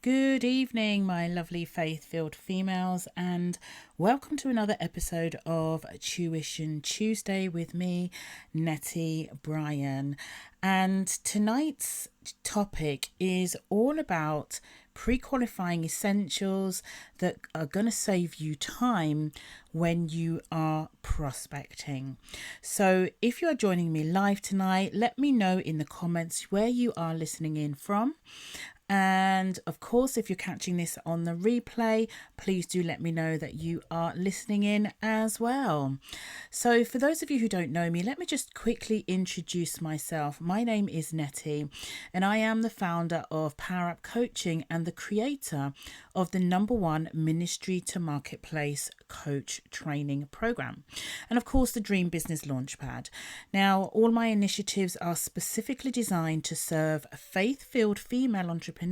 Good evening, my lovely faith-filled females, and welcome to another episode of Tuition Tuesday with me, Nettie Bryan. And tonight's topic is all about pre-qualifying essentials that are going to save you time when you are prospecting. So if you are joining me live tonight, let me know in the comments where you are listening in from. And of course, if you're catching this on the replay, please do let me know that you are listening in as well. So for those of you who don't know me, let me just quickly introduce myself. My name is Nettie, and I am the founder of Power Up Coaching and the creator of the #1 Ministry to Marketplace coach training program. And of course, the Dream Business Launchpad. Now, all my initiatives are specifically designed to serve faith-filled female entrepreneurs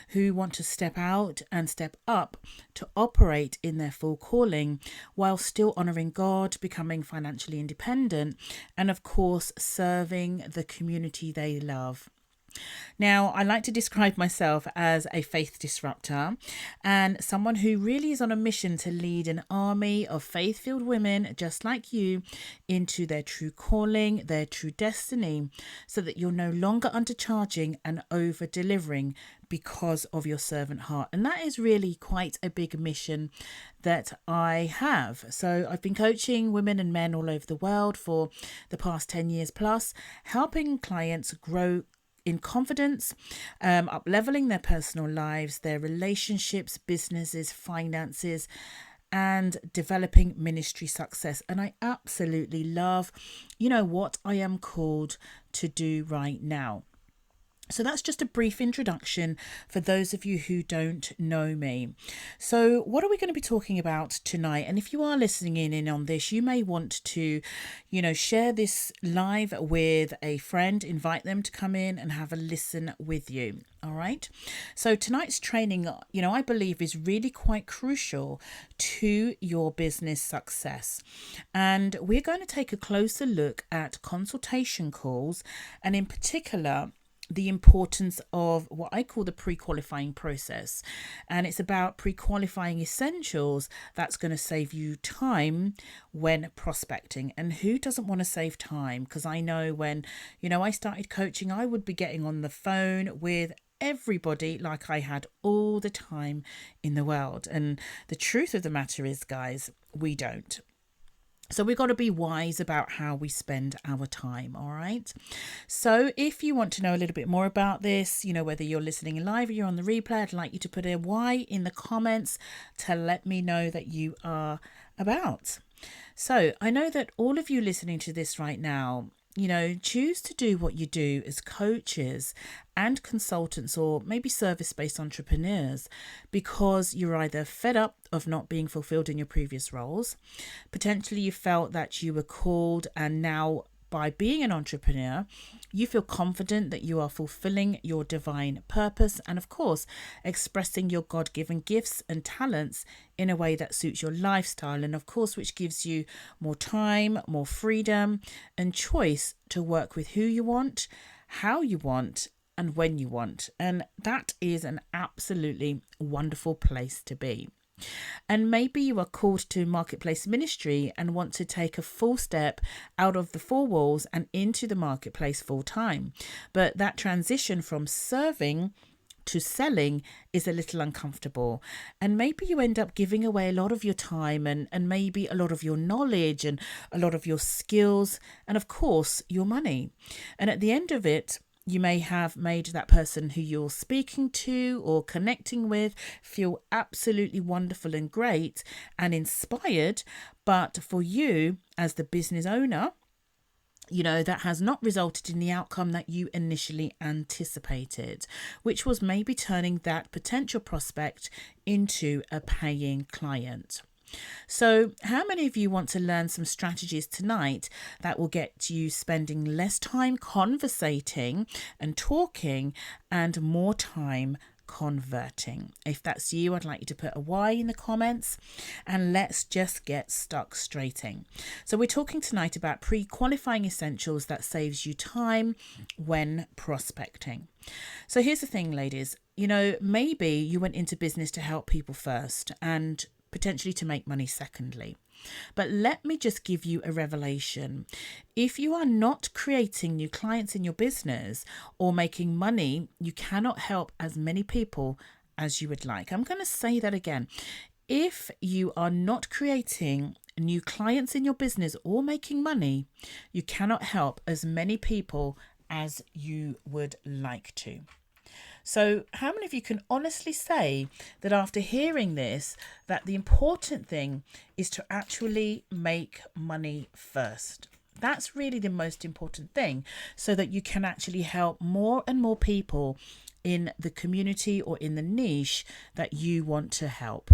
who want to step out and step up to operate in their full calling while still honoring God, becoming financially independent, and of course, serving the community they love. Now, I like to describe myself as a faith disruptor and someone who really is on a mission to lead an army of faith-filled women just like you into their true calling, their true destiny, so that you're no longer undercharging and over-delivering because of your servant heart. And that is really quite a big mission that I have. So I've been coaching women and men all over the world for the past 10 years plus, helping clients grow in confidence, up-leveling their personal lives, their relationships, businesses, finances, and developing ministry success. And I absolutely love, what I am called to do right now. So that's just a brief introduction for those of you who don't know me. So what are we going to be talking about tonight? And if you are listening in on this, you may want to, share this live with a friend, invite them to come in and have a listen with you. All right. So tonight's training, I believe is really quite crucial to your business success. And we're going to take a closer look at consultation calls, and in particular, the importance of what I call the pre-qualifying process. And it's about pre-qualifying essentials that's going to save you time when prospecting. And who doesn't want to save time? Because I know when, I started coaching, I would be getting on the phone with everybody like I had all the time in the world. And the truth of the matter is, guys, we don't. So we've got to be wise about how we spend our time, all right? So if you want to know a little bit more about this, whether you're listening live or you're on the replay, I'd like you to put a Y in the comments to let me know that you are about. So I know that all of you listening to this right now, choose to do what you do as coaches and consultants, or maybe service-based entrepreneurs, because you're either fed up of not being fulfilled in your previous roles, potentially you felt that you were called, and now by being an entrepreneur, you feel confident that you are fulfilling your divine purpose and, of course, expressing your God-given gifts and talents in a way that suits your lifestyle and, of course, which gives you more time, more freedom and choice to work with who you want, how you want, and when you want. And that is an absolutely wonderful place to be. And maybe you are called to marketplace ministry and want to take a full step out of the four walls and into the marketplace full time. But that transition from serving to selling is a little uncomfortable. And maybe you end up giving away a lot of your time and maybe a lot of your knowledge and a lot of your skills and, of course, your money. And at the end of it, you may have made that person who you're speaking to or connecting with feel absolutely wonderful and great and inspired. But for you as the business owner, that has not resulted in the outcome that you initially anticipated, which was maybe turning that potential prospect into a paying client. So how many of you want to learn some strategies tonight that will get you spending less time conversating and talking and more time converting. If that's you, I'd like you to put a Y in the comments, and let's just get stuck straight in. So we're talking tonight about pre-qualifying essentials that saves you time when prospecting. So here's the thing, ladies, maybe you went into business to help people first and potentially to make money secondly. But let me just give you a revelation. If you are not creating new clients in your business or making money, you cannot help as many people as you would like. I'm going to say that again. If you are not creating new clients in your business or making money, you cannot help as many people as you would like to. So how many of you can honestly say that after hearing this, that the important thing is to actually make money first? That's really the most important thing, so that you can actually help more and more people in the community or in the niche that you want to help.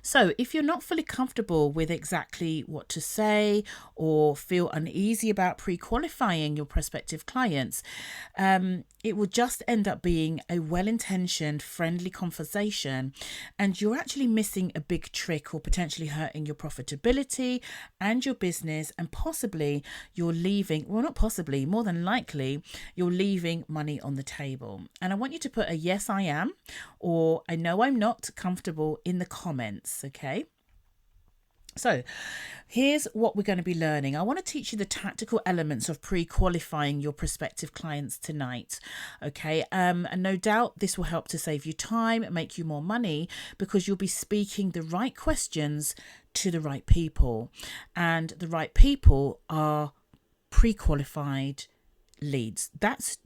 So if you're not fully comfortable with exactly what to say or feel uneasy about pre-qualifying your prospective clients, it will just end up being a well-intentioned, friendly conversation, and you're actually missing a big trick or potentially hurting your profitability and your business, and possibly you're leaving, well, not possibly, more than likely, you're leaving money on the table. And I want you to put a yes, I am, or I know I'm not comfortable in the comments, okay? So here's what we're going to be learning. I want to teach you the tactical elements of pre-qualifying your prospective clients tonight. Okay. And no doubt this will help to save you time, make you more money, because you'll be speaking the right questions to the right people. And the right people are pre-qualified leads. That's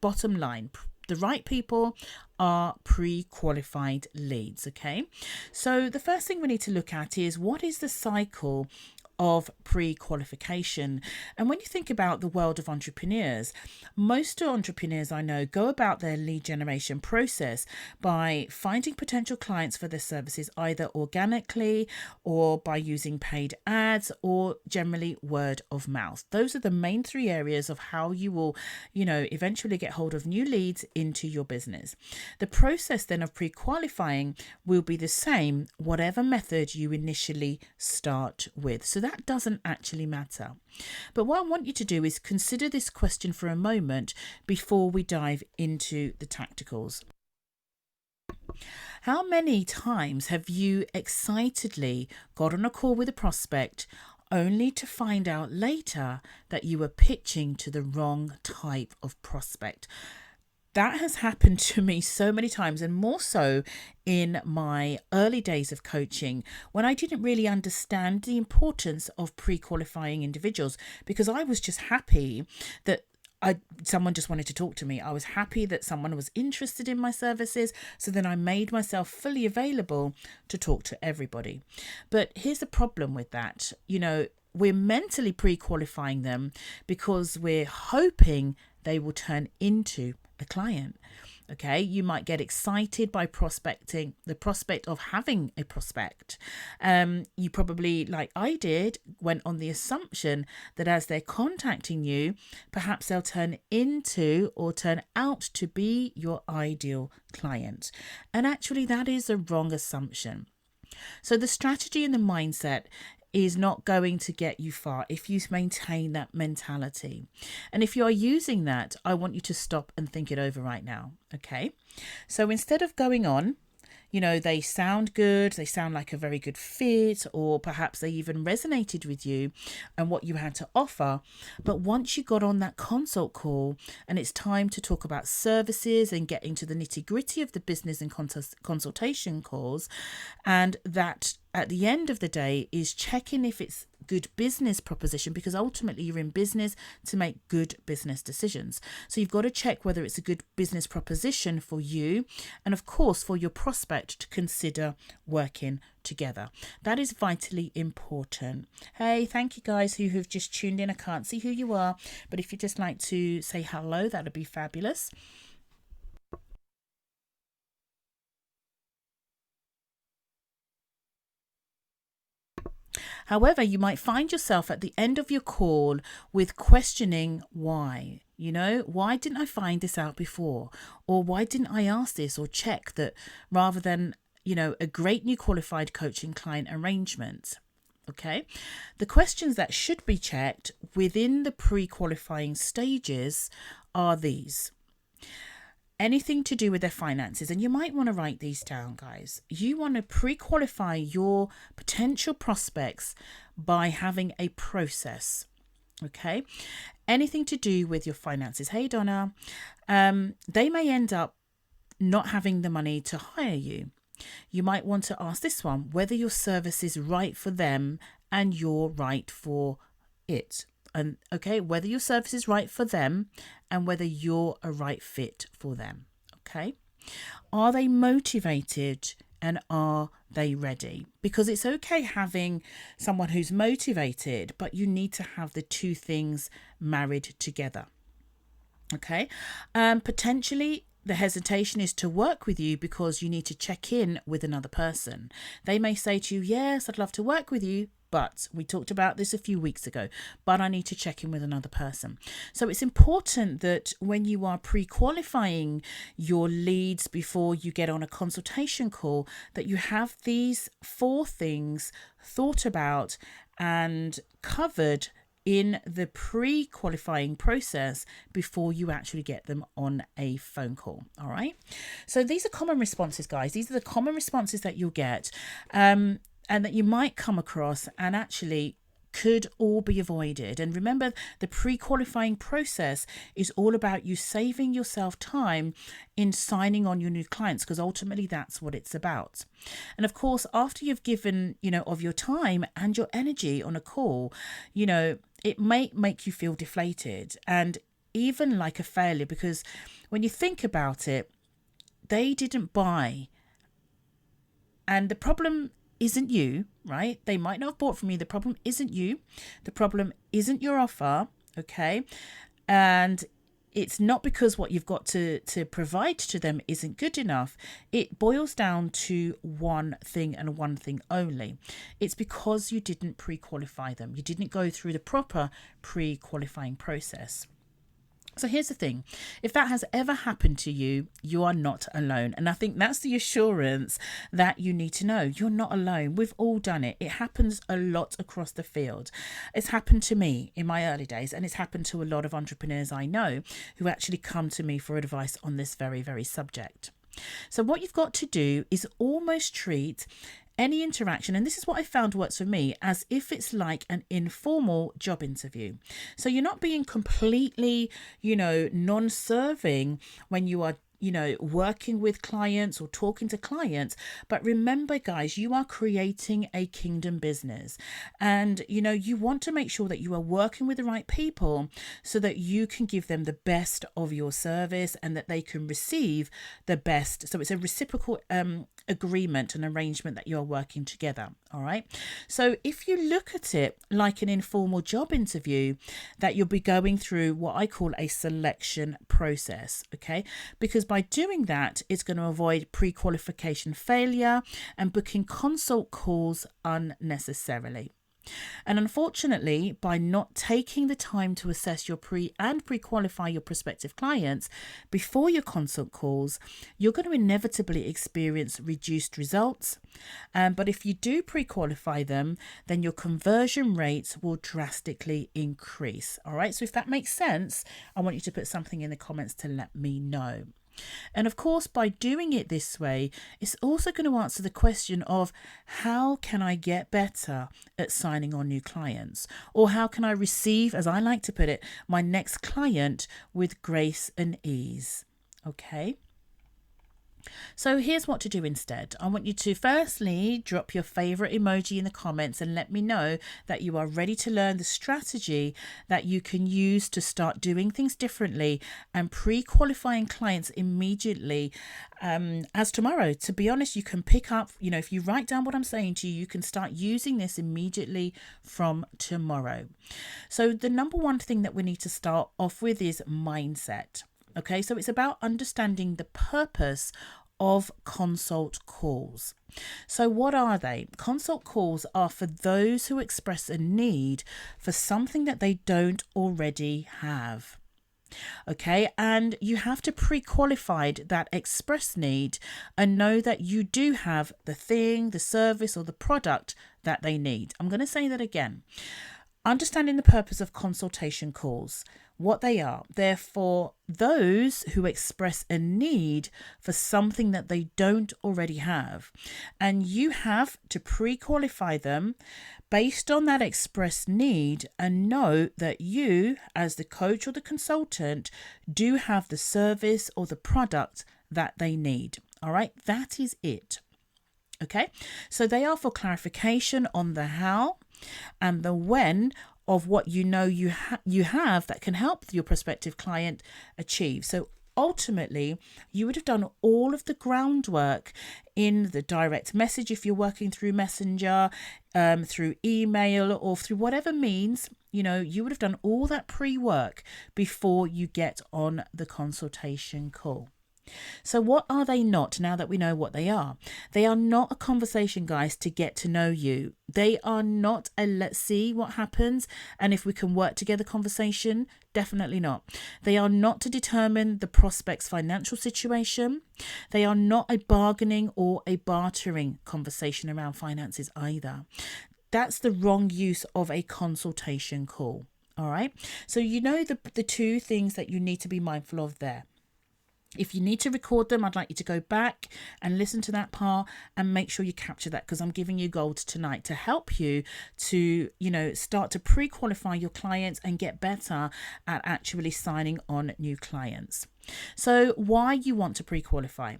bottom line. The right people are pre-qualified leads, okay? So the first thing we need to look at is, what is the cycle of pre-qualification? And when you think about the world of entrepreneurs, most entrepreneurs I know go about their lead generation process by finding potential clients for their services, either organically or by using paid ads, or generally word of mouth. Those are the main three areas of how you will, eventually get hold of new leads into your business. The process then of pre-qualifying will be the same, whatever method you initially start with. So that doesn't actually matter. But what I want you to do is consider this question for a moment before we dive into the tacticals. How many times have you excitedly got on a call with a prospect only to find out later that you were pitching to the wrong type of prospect? That has happened to me so many times, and more so in my early days of coaching, when I didn't really understand the importance of pre-qualifying individuals, because I was just happy that someone just wanted to talk to me. I was happy that someone was interested in my services. So then I made myself fully available to talk to everybody. But here's the problem with that. We're mentally pre-qualifying them because we're hoping they will turn into a client. Okay, you might get excited by prospecting, the prospect of having a prospect. You probably, like I did, went on the assumption that as they're contacting you, perhaps they'll turn into or turn out to be your ideal client. And actually, that is a wrong assumption. So the strategy and the mindset is not going to get you far if you maintain that mentality. And if you are using that, I want you to stop and think it over right now. Okay. So instead of going on, they sound good, they sound like a very good fit, or perhaps they even resonated with you and what you had to offer. But once you got on that consult call and it's time to talk about services and get into the nitty-gritty of the business and consultation calls, and that at the end of the day is checking if it's good business proposition, because ultimately you're in business to make good business decisions. So you've got to check whether it's a good business proposition for you, and of course for your prospect to consider working together. That is vitally important. Hey, thank you guys who have just tuned in. I can't see who you are, but if you'd just like to say hello, that would be fabulous. However, you might find yourself at the end of your call with questioning why. You know, why didn't I find this out before? Or why didn't I ask this or check that, rather than, a great new qualified coaching client arrangement? Okay. The questions that should be checked within the pre-qualifying stages are these. Anything to do with their finances, and you might want to write these down, guys. You want to pre-qualify your potential prospects by having a process. Okay. Anything to do with your finances. Hey, Donna. They may end up not having the money to hire you. You might want to ask this one, whether your service is right for them and you're right for it. And okay, whether your service is right for them and whether you're a right fit for them. Okay. Are they motivated and are they ready? Because it's okay having someone who's motivated, but you need to have the two things married together. Okay. Potentially the hesitation is to work with you because you need to check in with another person. They may say to you, yes, I'd love to work with you, but we talked about this a few weeks ago, but I need to check in with another person. So it's important that when you are pre-qualifying your leads before you get on a consultation call, that you have these 4 things thought about and covered in the pre-qualifying process before you actually get them on a phone call. All right. So these are common responses, guys. These are the common responses that you'll get and that you might come across and actually could all be avoided. And remember, the pre-qualifying process is all about you saving yourself time in signing on your new clients, because ultimately that's what it's about. And of course, after you've given, of your time and your energy on a call, it may make you feel deflated and even like a failure, because when you think about it, they didn't buy. And the problem isn't you, right? They might not have bought from you. The problem isn't you. The problem isn't your offer, okay? And it's not because what you've got to provide to them isn't good enough. It boils down to one thing and one thing only. It's because you didn't pre-qualify them. You didn't go through the proper pre-qualifying process. So here's the thing. If that has ever happened to you, you are not alone. And I think that's the assurance that you need to know. You're not alone. We've all done it. It happens a lot across the field. It's happened to me in my early days, and it's happened to a lot of entrepreneurs I know who actually come to me for advice on this very, very subject. So what you've got to do is almost treat any interaction, and this is what I found works for me, as if it's like an informal job interview. So you're not being completely, non-serving when you are working with clients or talking to clients. But remember, guys, you are creating a kingdom business, and you want to make sure that you are working with the right people so that you can give them the best of your service and that they can receive the best. So it's a reciprocal agreement and arrangement that you're working together. All right. So if you look at it like an informal job interview, that you'll be going through what I call a selection process. Okay. Because by doing that, it's going to avoid pre-qualification failure and booking consult calls unnecessarily. And unfortunately, by not taking the time to assess your pre-qualify your prospective clients before your consult calls, you're going to inevitably experience reduced results. But if you do pre-qualify them, then your conversion rates will drastically increase. All right. So if that makes sense, I want you to put something in the comments to let me know. And of course, by doing it this way, it's also going to answer the question of how can I get better at signing on new clients? Or how can I receive, as I like to put it, my next client with grace and ease? Okay. So here's what to do instead. I want you to firstly drop your favorite emoji in the comments and let me know that you are ready to learn the strategy that you can use to start doing things differently and pre-qualifying clients immediately as tomorrow. To be honest, you can pick up, if you write down what I'm saying to you, you can start using this immediately from tomorrow. So the number one thing that we need to start off with is mindset. Okay, so it's about understanding the purpose of consult calls. So what are they? Consult calls are for those who express a need for something that they don't already have. Okay, and you have to pre-qualify that express need and know that you do have the thing, the service, or the product that they need. I'm going to say that again. Understanding the purpose of consultation calls, what they are. They're for those who express a need for something that they don't already have. And you have to pre-qualify them based on that express need and know that you, as the coach or the consultant, do have the service or the product that they need. All right, that is it. Okay, so they are for clarification on the how and the when of what you know you have that can help your prospective client achieve. So ultimately, you would have done all of the groundwork in the direct message if you're working through Messenger, through email, or through whatever means. You would have done all that pre-work before you get on the consultation call. So what are they not, now that we know what they are? They are not a conversation, guys, to get to know you. They are not a let's see what happens and if we can work together conversation. Definitely not. They are not to determine the prospect's financial situation. They are not a bargaining or a bartering conversation around finances either. That's the wrong use of a consultation call. All right. So the two things that you need to be mindful of there. If you need to record them, I'd like you to go back and listen to that part and make sure you capture that, because I'm giving you gold tonight to help you to, start to pre-qualify your clients and get better at actually signing on new clients. So why you want to pre-qualify?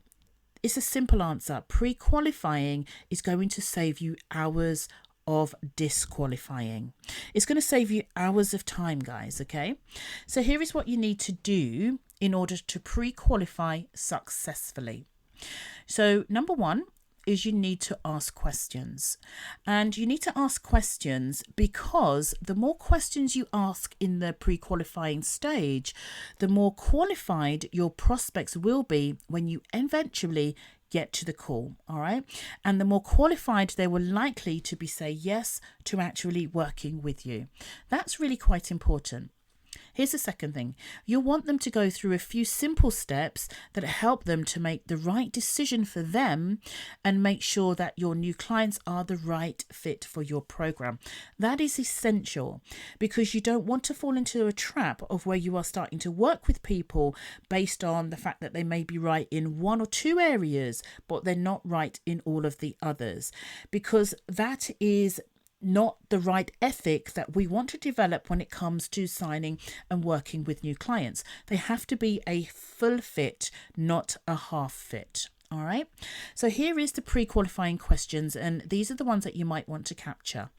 It's a simple answer. Pre-qualifying is going to save you hours of disqualifying. It's going to save you hours of time, guys. Okay, so here is what you need to do in order to pre-qualify successfully. So number one is you need to ask questions, and you need to ask questions because the more questions you ask in the pre-qualifying stage, the more qualified your prospects will be when you eventually get to the call. All right, and the more qualified they will likely to be say yes to actually working with you. That's really quite important. Here's the second thing. You'll want them to go through a few simple steps that help them to make the right decision for them and make sure that your new clients are the right fit for your program. That is essential because you don't want to fall into a trap of where you are starting to work with people based on the fact that they may be right in one or two areas, but they're not right in all of the others, because that is not the right ethic that we want to develop when it comes to signing and working with new clients. They have to be a full fit, not a half fit. All right. So here is the pre-qualifying questions, and these are the ones that you might want to capture.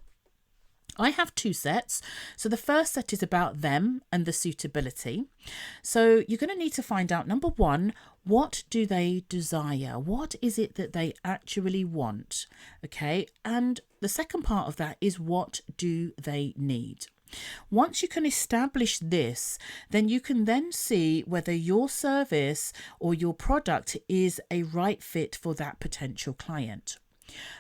I have two sets. So the first set is about them and the suitability. So you're going to need to find out, number one, what do they desire? What is it that they actually want? Okay. And the second part of that is, what do they need? Once you can establish this, then you can then see whether your service or your product is a right fit for that potential client.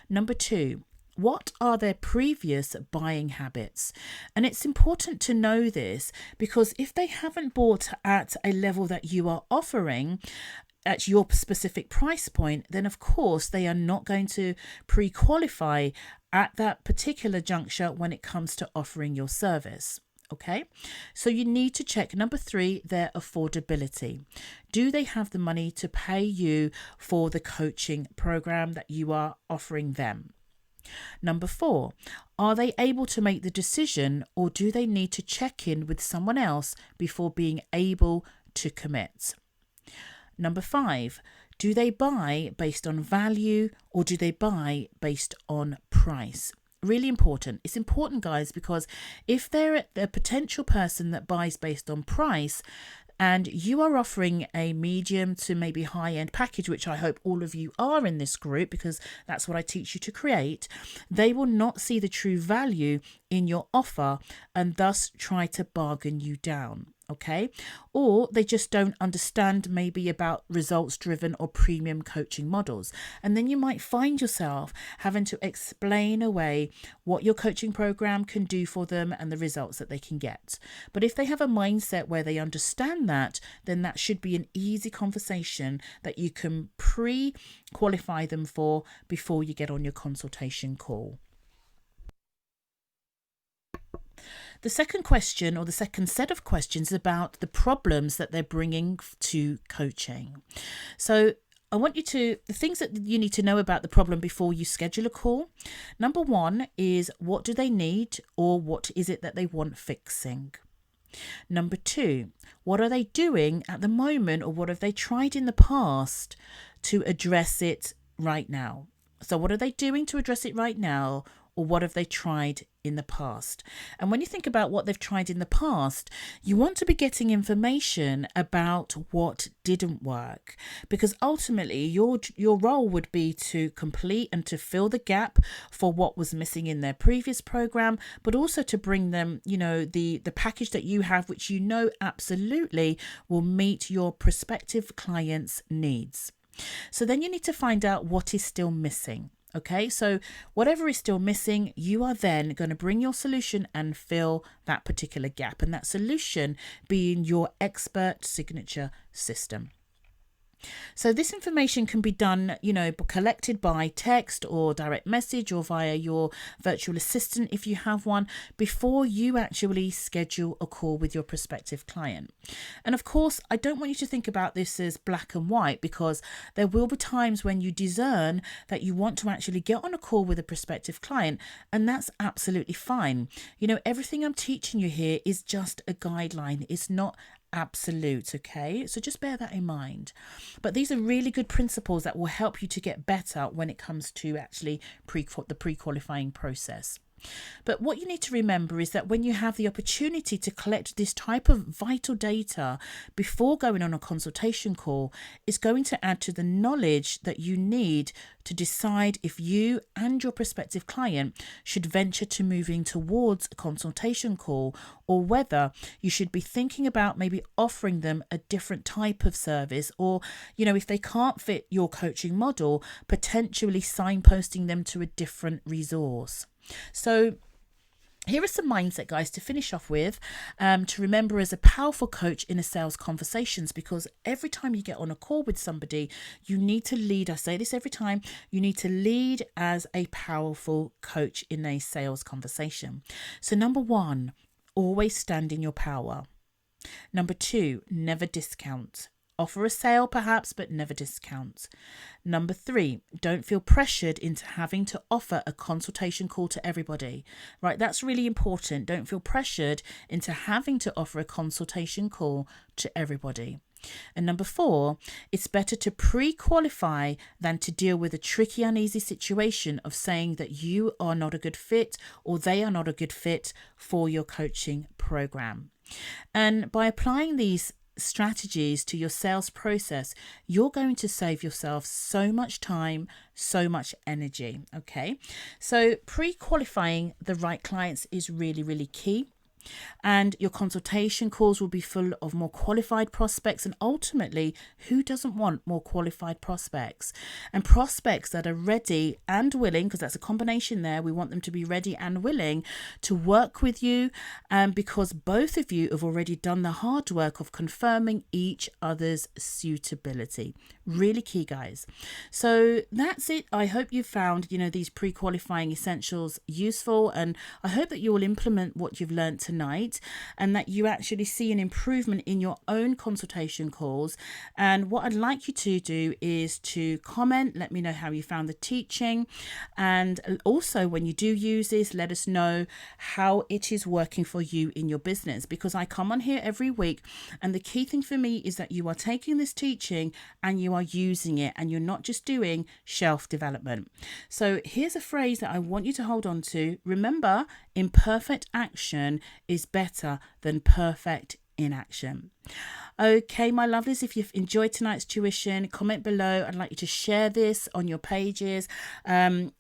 Number two, what are their previous buying habits? And it's important to know this because if they haven't bought at a level that you are offering at your specific price point, then of course they are not going to pre-qualify at that particular juncture when it comes to offering your service. Okay, so you need to check, number three, their affordability. Do they have the money to pay you for the coaching program that you are offering them? Number four, are they able to make the decision, or do they need to check in with someone else before being able to commit? Number five, do they buy based on value or do they buy based on price? Really important. It's important, guys, because if they're a potential person that buys based on price, and you are offering a medium to maybe high-end package, which I hope all of you are in this group because that's what I teach you to create, they will not see the true value in your offer and thus try to bargain you down. Okay, or they just don't understand maybe about results driven or premium coaching models. And then you might find yourself having to explain away what your coaching program can do for them and the results that they can get. But if they have a mindset where they understand that, then that should be an easy conversation that you can pre-qualify them for before you get on your consultation call. The second question, or the second set of questions, is about the problems that they're bringing to coaching. So I want you to, the things that you need to know about the problem before you schedule a call. Number one is, what do they need, or what is it that they want fixing? Number two, what are they doing at the moment, or what have they tried in the past to address it right now? So what are they doing to address it right now, or what have they tried in the past? And when you think about what they've tried in the past, you want to be getting information about what didn't work, because ultimately your role would be to complete and to fill the gap for what was missing in their previous program, but also to bring them, the package that you have, which absolutely will meet your prospective clients' needs. So then you need to find out what is still missing. Okay, so whatever is still missing, you are then going to bring your solution and fill that particular gap. And that solution being your expert signature system. So this information can be done, collected by text or direct message or via your virtual assistant if you have one, before you actually schedule a call with your prospective client. And of course, I don't want you to think about this as black and white, because there will be times when you discern that you want to actually get on a call with a prospective client, and that's absolutely fine. Everything I'm teaching you here is just a guideline. It's not absolute, okay? So just bear that in mind. But these are really good principles that will help you to get better when it comes to actually the pre-qualifying process. But what you need to remember is that when you have the opportunity to collect this type of vital data before going on a consultation call, it's going to add to the knowledge that you need to decide if you and your prospective client should venture to moving towards a consultation call, or whether you should be thinking about maybe offering them a different type of service, or, if they can't fit your coaching model, potentially signposting them to a different resource. So here are some mindset, guys, to finish off with, to remember as a powerful coach in a sales conversations, because every time you get on a call with somebody, you need to lead. I say this every time, you need to lead as a powerful coach in a sales conversation. So number one, always stand in your power. Number two, never discount. Offer a sale perhaps, but never discount. Number three, don't feel pressured into having to offer a consultation call to everybody, right? That's really important. Don't feel pressured into having to offer a consultation call to everybody. And number four, it's better to pre-qualify than to deal with a tricky, uneasy situation of saying that you are not a good fit or they are not a good fit for your coaching program. And by applying these strategies to your sales process, you're going to save yourself so much time, so much energy. Okay, so pre-qualifying the right clients is really, really key. And your consultation calls will be full of more qualified prospects. And ultimately, who doesn't want more qualified prospects? And prospects that are ready and willing, because that's a combination there. We want them to be ready and willing to work with you, because both of you have already done the hard work of confirming each other's suitability. Really key, guys. So that's it. I hope you found, these pre-qualifying essentials useful, and I hope that you will implement what you've learned tonight, and that you actually see an improvement in your own consultation calls. And what I'd like you to do is to comment, let me know how you found the teaching, and also when you do use this, let us know how it is working for you in your business, because I come on here every week, and the key thing for me is that you are taking this teaching and you are using it, and you're not just doing shelf development. So here's a phrase that I want you to hold on to. Remember, imperfect action is better than perfect in action. Okay, my lovelies, if you've enjoyed tonight's tuition, comment below. I'd like you to share this on your pages.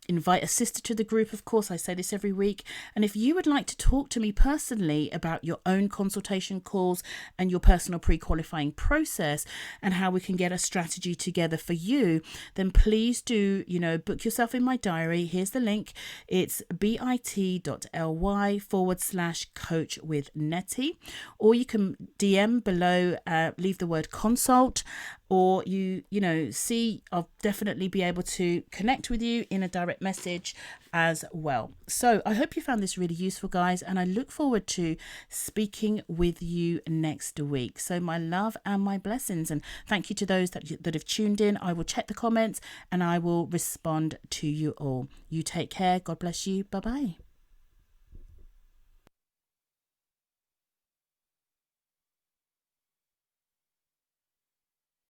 Invite a sister to the group, of course. I say this every week. And if you would like to talk to me personally about your own consultation calls and your personal pre-qualifying process and how we can get a strategy together for you, then please do, book yourself in my diary. Here's the link. It's bit.ly/coach with Nettie, or you can DM below, leave the word consult, or I'll definitely be able to connect with you in a direct message as well. So I hope you found this really useful, guys, and I look forward to speaking with you next week. So my love and my blessings, and thank you to those that have tuned in. I will check the comments and I will respond to you all. You take care. God bless you. Bye bye.